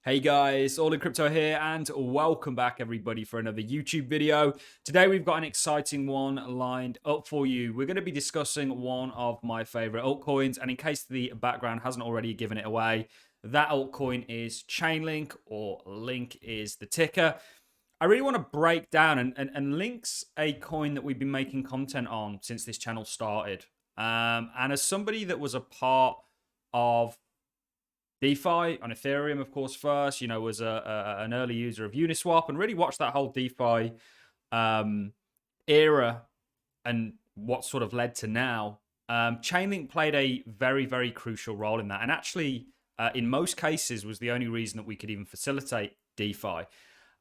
Hey guys, All in Crypto here, and welcome back everybody for another YouTube video. Today we've got an exciting one lined up for you. We're going to be discussing one of my favorite altcoins, and in case the background hasn't already given it away, that altcoin is Chainlink, or Link is the ticker. I really want to break down, and Link's a coin that we've been making content on since this channel started. And as somebody that was a part of DeFi on Ethereum, of course, first, was an early user of Uniswap and really watched that whole DeFi era and what sort of led to now. Chainlink played a very, very crucial role in that. And actually, in most cases, was the only reason that we could even facilitate DeFi.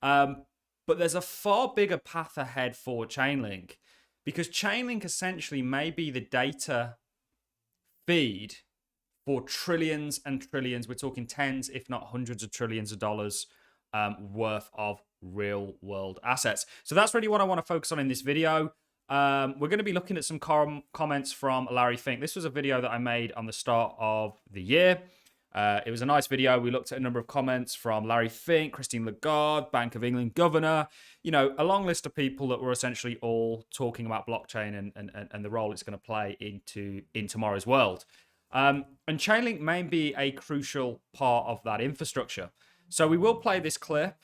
But there's a far bigger path ahead for Chainlink, because Chainlink essentially may be the data feed for trillions and trillions, we're talking tens, if not hundreds of trillions of dollars worth of real world assets. So that's really what I want to focus on in this video. We're going to be looking at some comments from Larry Fink. This was a video that I made on the start of the year. It was a nice video. We looked at a number of comments from Larry Fink, Christine Lagarde, Bank of England governor, a long list of people that were essentially all talking about blockchain and the role it's going to play in tomorrow's world. And Chainlink may be a crucial part of that infrastructure. So we will play this clip.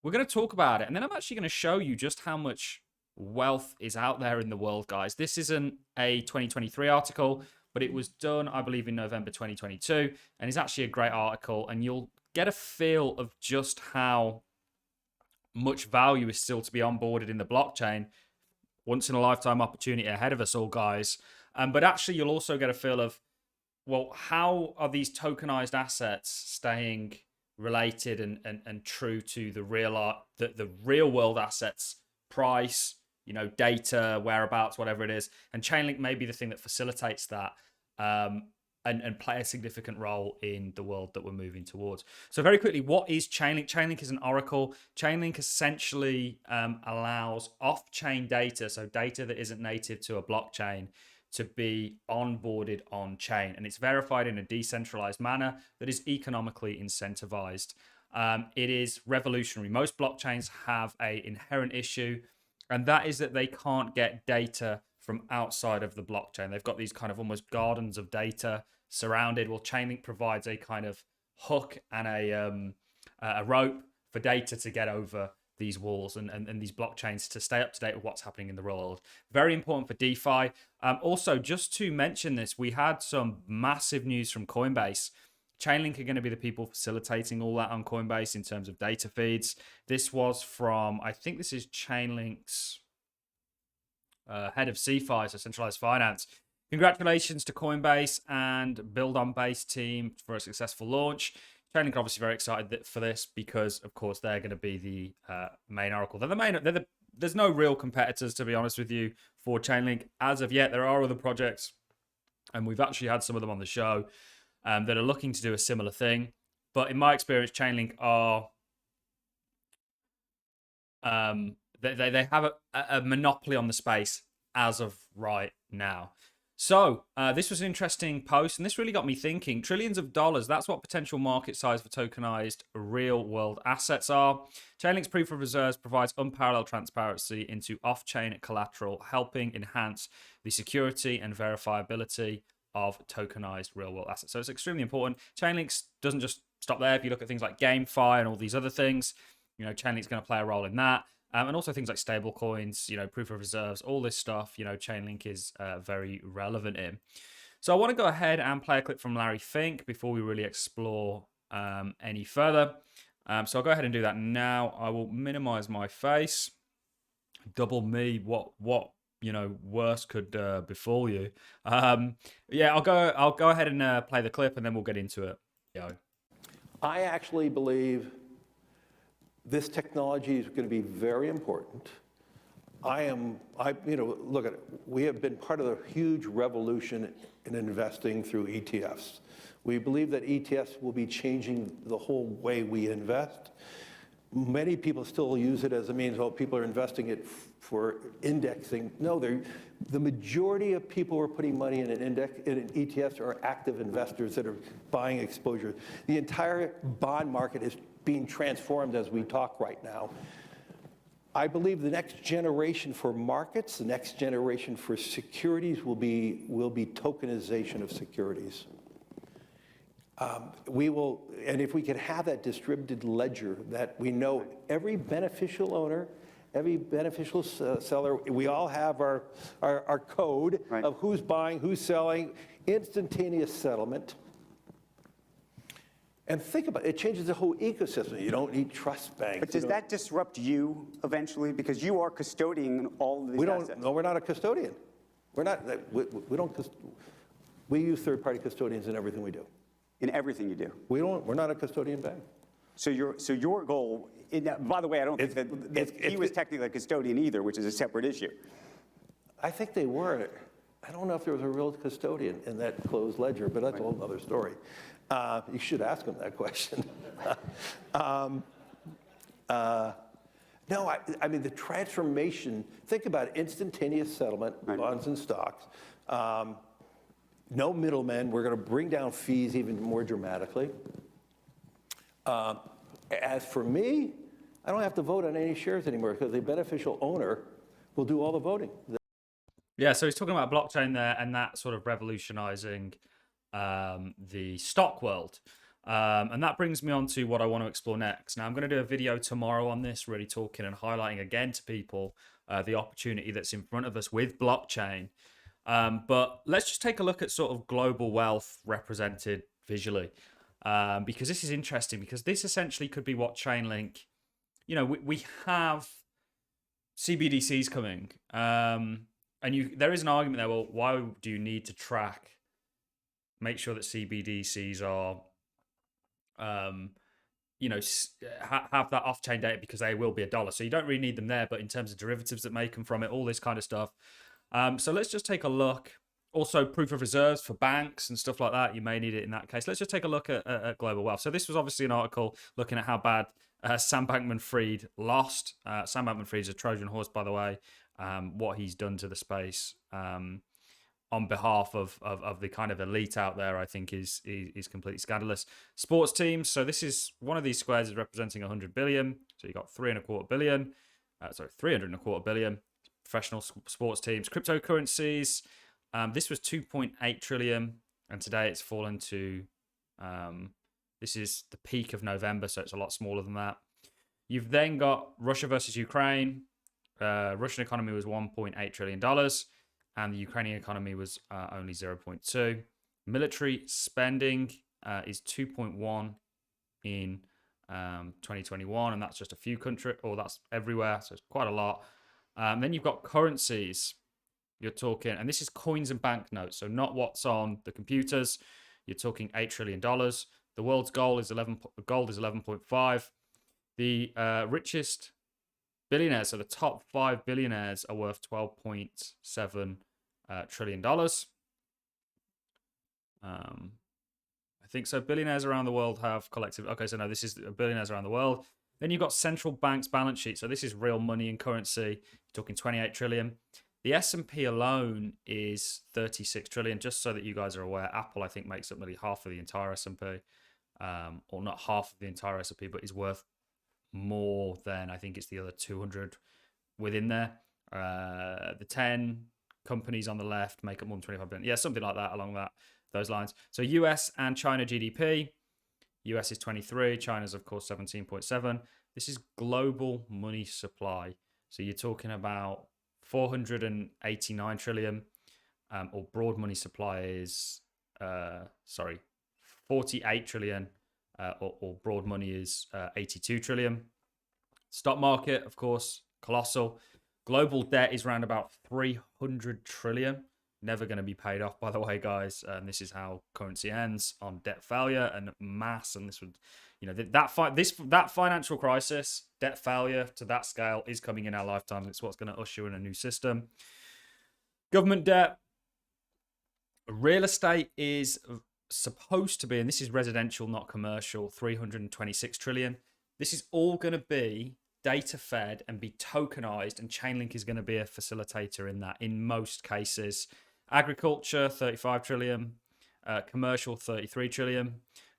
We're going to talk about it. And then I'm actually going to show you just how much wealth is out there in the world, guys. This isn't a 2023 article, but it was done, I believe, in November 2022. And it's actually a great article. And you'll get a feel of just how much value is still to be onboarded in the blockchain. Once in a lifetime opportunity ahead of us all, guys. But actually, you'll also get a feel of, well, how are these tokenized assets staying related and true to the real world assets price, data, whereabouts, whatever it is. And Chainlink may be the thing that facilitates that and play a significant role in the world that we're moving towards. So very quickly, what is Chainlink? Chainlink is an oracle. Chainlink essentially allows off-chain data, so data that isn't native to a blockchain, to be onboarded on chain, and it's verified in a decentralized manner that is economically incentivized. It is revolutionary. Most blockchains have an inherent issue, and that is that they can't get data from outside of the blockchain. They've got these kind of almost gardens of data surrounded. Well, Chainlink provides a kind of hook and a rope for data to get over these walls and these blockchains to stay up to date with what's happening in the real world. Very important for DeFi. Also, just to mention this, we had some massive news from Coinbase. Chainlink are going to be the people facilitating all that on Coinbase in terms of data feeds. This was from, I think this is Chainlink's head of CFI, so centralized finance. Congratulations to Coinbase and Build on Base team for a successful launch. Chainlink are obviously very excited for this because, of course, they're going to be the main oracle. There's no real competitors, to be honest with you, for Chainlink as of yet. There are other projects, and we've actually had some of them on the show that are looking to do a similar thing. But in my experience, Chainlink are they have a monopoly on the space as of right now. So this was an interesting post, and this really got me thinking. Trillions of dollars, that's what potential market size for tokenized real-world assets are. Chainlink's proof of reserves provides unparalleled transparency into off-chain collateral, helping enhance the security and verifiability of tokenized real-world assets. So it's extremely important. Chainlink doesn't just stop there. If you look at things like GameFi and all these other things, Chainlink's going to play a role in that. And also things like stable coins, proof of reserves, all this stuff, Chainlink is very relevant in. So I want to go ahead and play a clip from Larry Fink before we really explore any further. So I'll go ahead and do that now. I will minimize my face. Double me, what worse could befall you. Yeah, I'll go ahead and play the clip, and then we'll get into it. I actually believe this technology is going to be very important. Look at it. We have been part of a huge revolution in investing through ETFs. We believe that ETFs will be changing the whole way we invest. Many people still use it as a means, well, people are investing it for indexing. No, the majority of people who are putting money in in ETFs are active investors that are buying exposure. The entire bond market is being transformed as we talk right now. I believe the next generation for markets, the next generation for securities will be tokenization of securities. And if we can have that distributed ledger that we know every beneficial owner, every beneficial seller, we all have our code of who's buying, who's selling, instantaneous settlement. And think about it, it changes the whole ecosystem. You don't need trust banks. But does that disrupt you eventually? Because you are custodying all of these assets. No, we're not a custodian. We're not, we use third-party custodians in everything we do. In everything you do? We're not a custodian bank. So your goal, by the way, I don't think that he was technically a custodian either, which is a separate issue. I think they were. I don't know if there was a real custodian in that closed ledger, but that's a whole other story. You should ask him that question. No, I mean, the transformation, think about it, instantaneous settlement, bonds and stocks. No middlemen. We're going to bring down fees even more dramatically. As for me, I don't have to vote on any shares anymore because the beneficial owner will do all the voting. Yeah, so he's talking about blockchain there and that sort of revolutionizing the stock world. And that brings me on to what I want to explore next. Now, I'm going to do a video tomorrow on this, really talking and highlighting again to people the opportunity that's in front of us with blockchain. But let's just take a look at sort of global wealth represented visually, because this is interesting, because this essentially could be what Chainlink, you know, we have CBDCs coming. And there is an argument there, well, why do you need to make sure that CBDCs are, you know, have that off-chain data because they will be $1. So you don't really need them there, but in terms of derivatives that may come from it, all this kind of stuff. So let's just take a look. Also, proof of reserves for banks and stuff like that. You may need it in that case. Let's just take a look at global wealth. So this was obviously an article looking at how bad Sam Bankman-Fried lost. Sam Bankman-Fried is a Trojan horse, by the way. What he's done to the space on behalf of the kind of elite out there, I think is completely scandalous. Sports teams. So this is one of these squares is representing 100 billion. So you got 3.25 billion. 3.25 billion. Professional sports teams. Cryptocurrencies. This was 2.8 trillion, and today it's fallen to. This is the peak of November, so it's a lot smaller than that. You've then got Russia versus Ukraine. Russian economy was $1.8 trillion, and the Ukrainian economy was only 0.2. Military spending is 2.1 in 2021, and that's just a few countries, or that's everywhere, so it's quite a lot. Then you've got currencies. You're talking, and this is coins and banknotes, so not what's on the computers. You're talking $8 trillion. The world's gold is 11.5. The richest billionaires, so the top 5 billionaires, are worth $12.7 trillion. I think so. Billionaires around the world have collective. Okay, so no, this is billionaires around the world. Then you've got central banks' balance sheets. So this is real money and currency. You're talking 28 trillion. The S&P alone is 36 trillion. Just so that you guys are aware, Apple, I think, makes up nearly half of the entire S&P, or not half of the entire S&P, but is worth more than, I think it's the other 200 within there. The 10 companies on the left make up more than 25 billion. Yeah, something like that along those lines. So US and China GDP. US is 23. China's, of course, 17.7. This is global money supply. So you're talking about 489 trillion, or broad money supply is, 48 trillion, or broad money is 82 trillion. Stock market, of course, colossal. Global debt is around about 300 trillion. Never going to be paid off, by the way, guys. And this is how currency ends, on debt failure and mass. And this would, you know, that financial crisis, debt failure to that scale, is coming in our lifetime. It's what's going to usher in a new system. Government debt. Real estate is supposed to be, and this is residential, not commercial, 326 trillion. This is all going to be data fed and be tokenized, and Chainlink is going to be a facilitator in that in most cases. Agriculture, 35 trillion. Commercial, 33 trillion.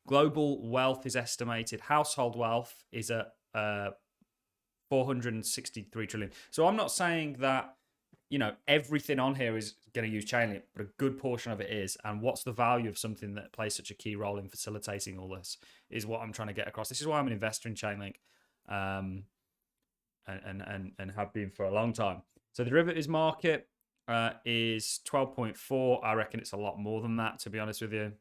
Global wealth is estimated. Household wealth is at 463 trillion. So I'm not saying that, everything on here is going to use Chainlink, but a good portion of it is. And what's the value of something that plays such a key role in facilitating all this is what I'm trying to get across. This is why I'm an investor in Chainlink, and have been for a long time. So the derivatives market is 12.4. I reckon it's a lot more than that, to be honest with you.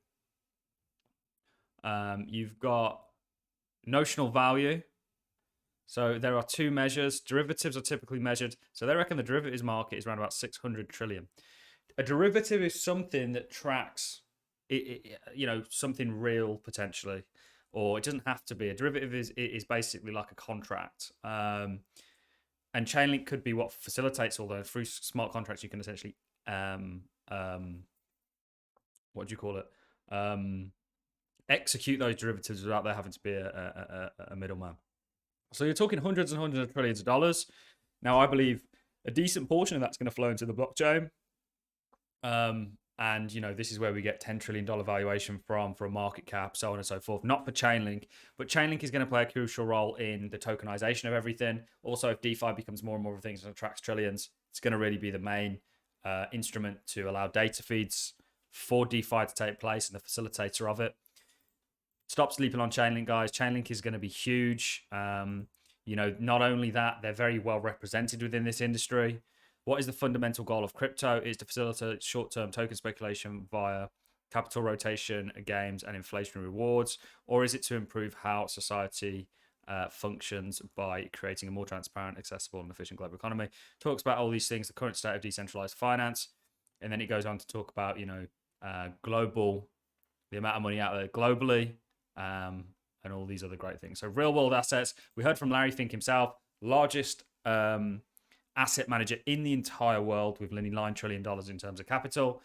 You've got notional value. So there are two measures. Derivatives are typically measured. So they reckon the derivatives market is around about 600 trillion. A derivative is something that tracks, something real potentially, or it doesn't have to be. A derivative is basically like a contract. And Chainlink could be what facilitates all those. Through smart contracts, you can essentially, what do you call it? Execute those derivatives without there having to be a middleman. So you're talking hundreds and hundreds of trillions of dollars. Now, I believe a decent portion of that's going to flow into the blockchain. And, this is where we get $10 trillion valuation from, for a market cap, so on and so forth. Not for Chainlink, but Chainlink is going to play a crucial role in the tokenization of everything. Also, if DeFi becomes more and more of things and attracts trillions, it's going to really be the main instrument to allow data feeds for DeFi to take place and the facilitator of it. Stop sleeping on Chainlink, guys. Chainlink is going to be huge. Not only that, they're very well represented within this industry. What is the fundamental goal of crypto? Is to facilitate short-term token speculation via capital rotation, games, and inflationary rewards? Or is it to improve how society functions by creating a more transparent, accessible, and efficient global economy? Talks about all these things, the current state of decentralized finance. And then it goes on to talk about, global, the amount of money out there globally, and all these other great things. So real world assets, we heard from Larry Fink himself, largest asset manager in the entire world with nearly $9 trillion in terms of capital.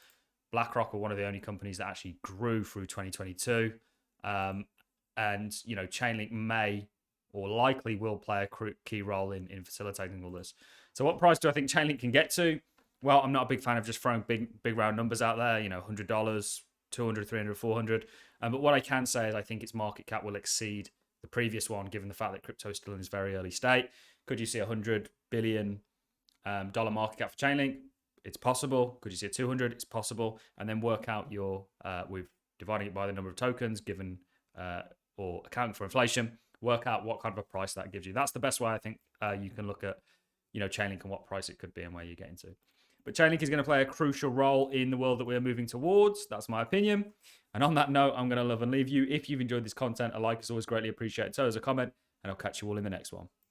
BlackRock are one of the only companies that actually grew through 2022. And, Chainlink may or likely will play a key role in facilitating all this. So what price do I think Chainlink can get to? Well, I'm not a big fan of just throwing big round numbers out there, $100, 200, 300, 400. But what I can say is I think its market cap will exceed the previous one, given the fact that crypto is still in its very early state. Could you see $100 billion market cap for Chainlink? It's possible. Could you see a 200? It's possible. And then work out your, with dividing it by the number of tokens given, or accounting for inflation, work out what kind of a price that gives you. That's the best way I think you can look at, Chainlink and what price it could be and where you're getting to. But Chainlink is going to play a crucial role in the world that we're moving towards. That's my opinion. And on that note, I'm going to love and leave you. If you've enjoyed this content, a like is always greatly appreciated. So is a comment, and I'll catch you all in the next one.